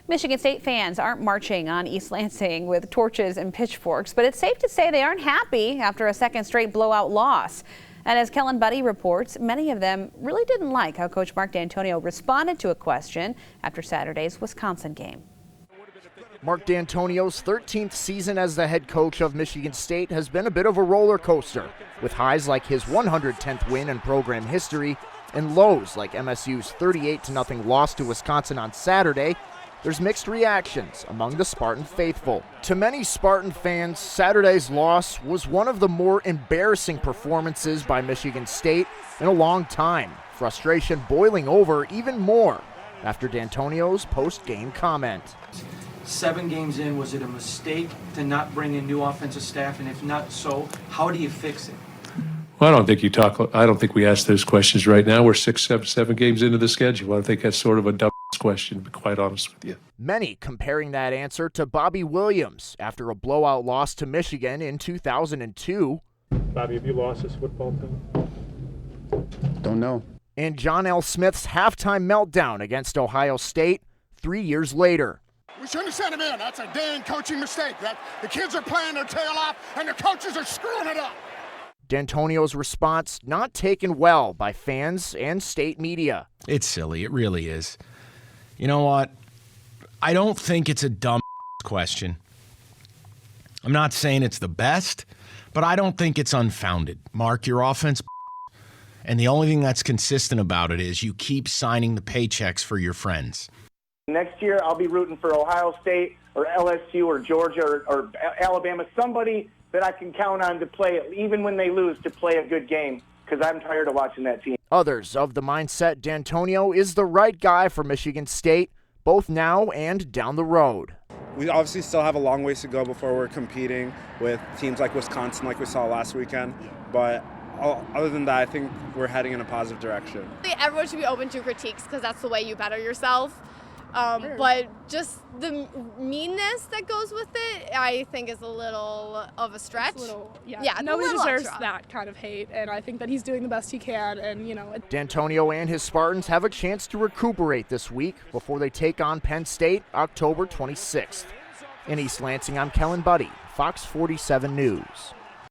Michigan State fans aren't marching on East Lansing with torches and pitchforks, but it's safe to say they aren't happy after a second straight blowout loss. And as Kellen Buddy reports, many of them really didn't like how Coach Mark Dantonio responded to a question after Saturday's Wisconsin game. Mark Dantonio's 13th season as the head coach of Michigan State has been a bit of a roller coaster, with highs like his 110th win in program history and lows like MSU's 38-0 loss to Wisconsin on Saturday. There's mixed reactions among the Spartan faithful. To many Spartan fans, Saturday's loss was one of the more embarrassing performances by Michigan State in a long time. Frustration boiling over even more after Dantonio's post-game comment. 7 games in, was it a mistake to not bring in new offensive staff? And if not so, how do you fix it? Well, I don't think we ask those questions right now. We're 7 games into the schedule. I think that's sort of a dumb question, to be quite honest with you. Many comparing that answer to Bobby Williams after a blowout loss to Michigan in 2002. Bobby, have you lost this football team? Don't know. And John L. Smith's halftime meltdown against Ohio State 3 years later. We shouldn't have sent him in. That's a damn coaching mistake. The kids are playing their tail off, and the coaches are screwing it up. Dantonio's response not taken well by fans and state media. It's silly. It really is. You know what? I don't think it's a dumb question. I'm not saying it's the best, but I don't think it's unfounded. Mark, your offense, and the only thing that's consistent about it is you keep signing the paychecks for your friends. Next year, I'll be rooting for Ohio State or LSU or Georgia or Alabama, somebody that I can count on to play, even when they lose, to play a good game, because I'm tired of watching that team. Others of the mindset Dantonio is the right guy for Michigan State, both now and down the road. We obviously still have a long ways to go before we're competing with teams like Wisconsin, like we saw last weekend, but other than that, I think we're heading in a positive direction. Everyone should be open to critiques because that's the way you better yourself. But just the meanness that goes with it, I think is a little of a stretch. Nobody deserves that kind of hate, and I think that he's doing the best he can. And Dantonio and his Spartans have a chance to recuperate this week before they take on Penn State October 26th. In East Lansing, I'm Kellen Buddy, Fox 47 News.